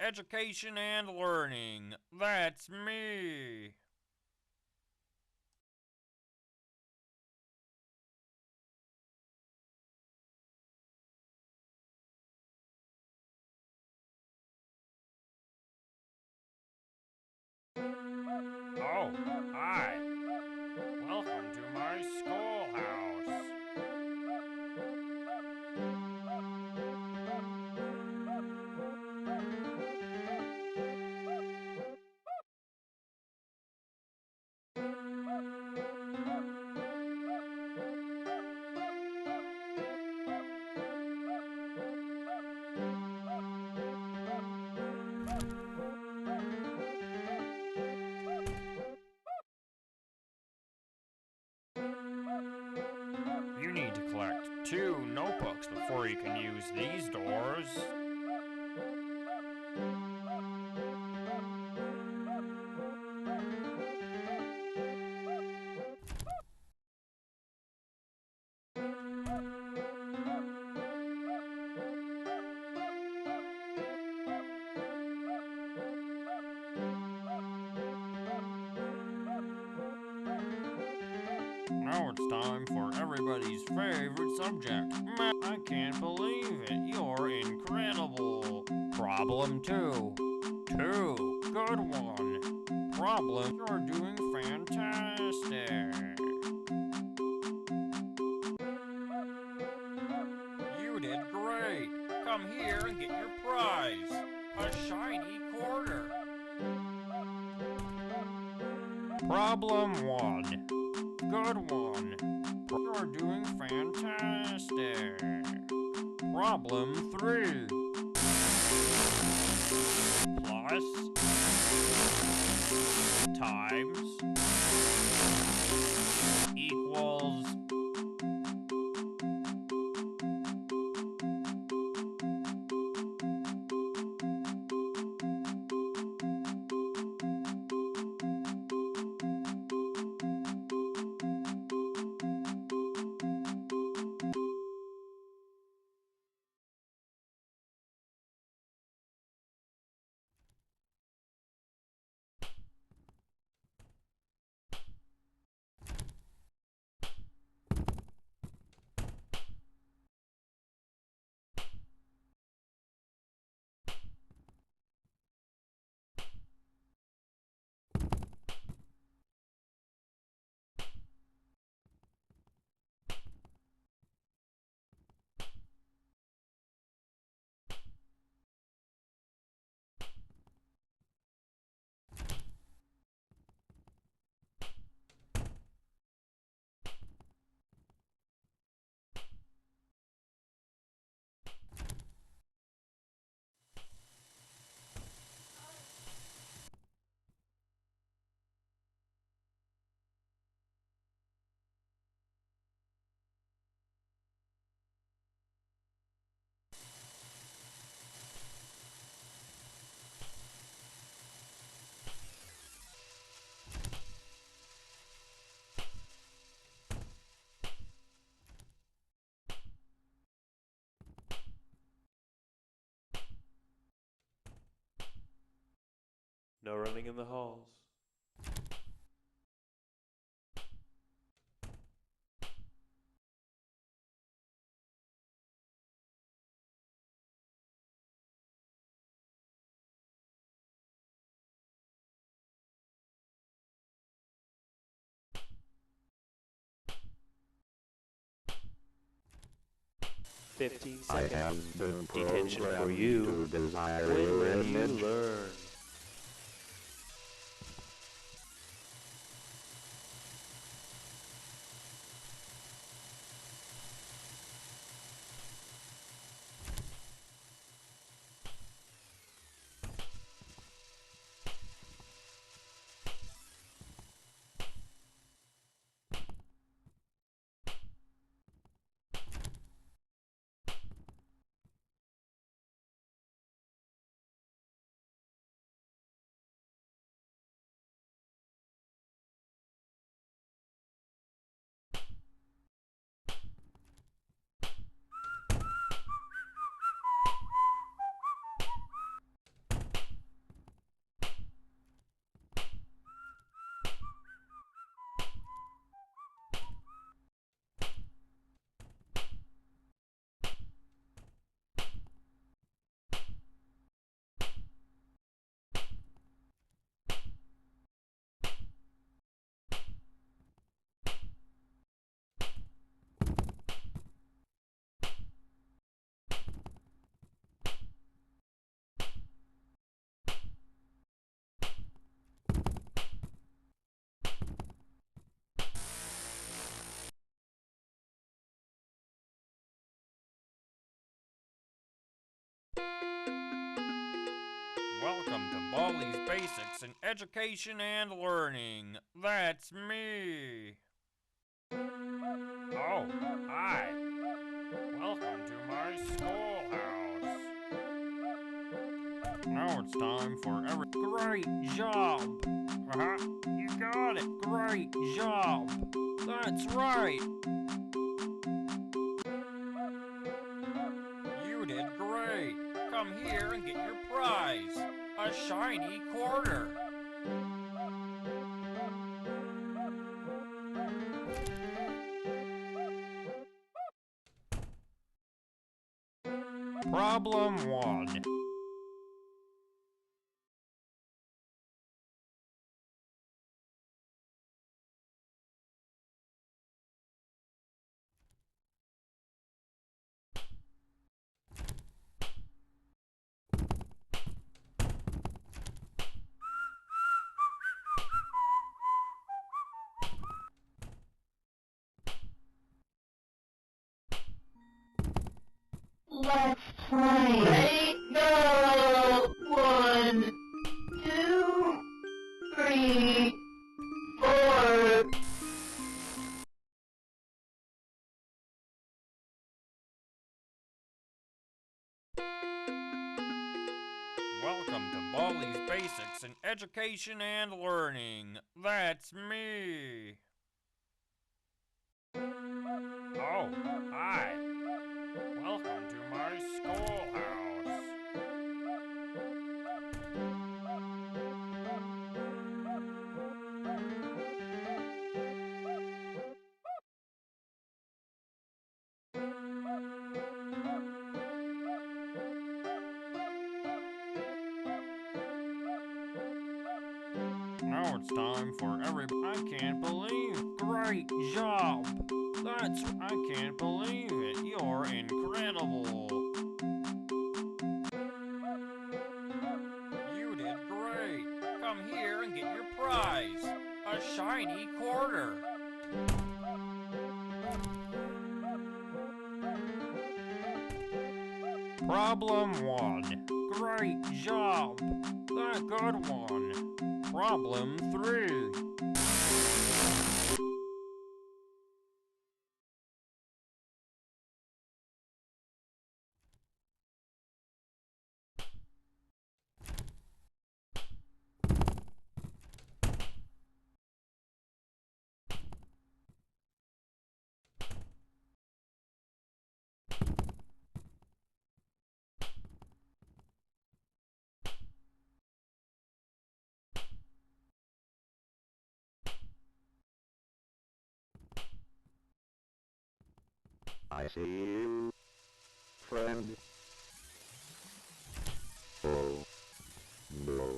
education and learning. That's me. Oh, hi. Welcome to my schoolhouse. You need to collect 2 notebooks before you can use these doors. Now it's time for everybody's favorite subject. I can't believe it. You're incredible. Problem 2. 2. Good one. Problem, you're doing fantastic. You did great. Come here and get your prize. A shiny quarter. Problem 1. Good one. You're doing fantastic. Problem 3. Plus times equals No running in the halls. Fifteen seconds detention for you. When will you learn? Welcome to Baldi's Basics in Education and Learning. That's me. Oh, hi. Welcome to my schoolhouse. Now it's time for every... Great job! You got it! Great job! That's right! You did great! Come here and get your prize! A shiny quarter! Problem 1. Let's play. Ready? Go! 1, 2, 3, 4. Welcome to Baldi's Basics in Education and Learning. That's me. Oh, hi. Welcome to my schoolhouse. Now it's time for every... I can't believe... Great job! I can't believe it. You're incredible. You did great. Come here and get your prize. A shiny quarter. Problem 1. Great job. A good one. Problem 3. I see you, friend. Oh, no.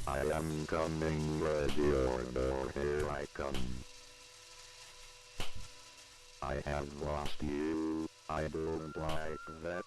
I am coming, ready or no, here I come. I have lost you, I don't like that.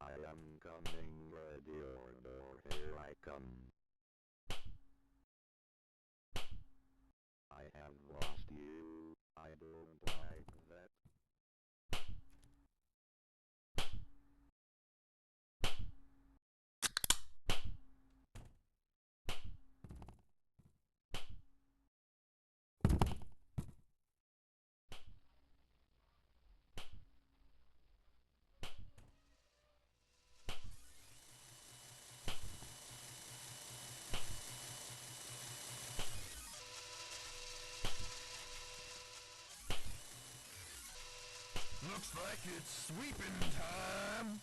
I am coming, ready or no, here I come. I Looks like it's sweeping time.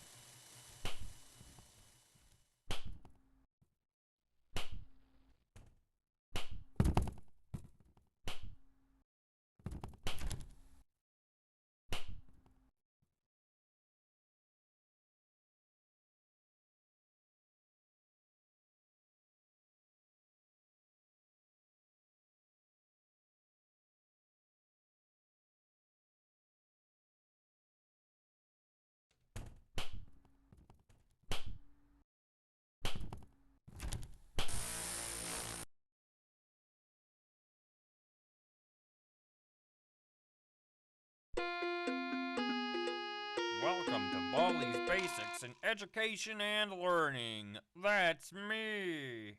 Welcome to Baldi's Basics in Education and Learning. That's me.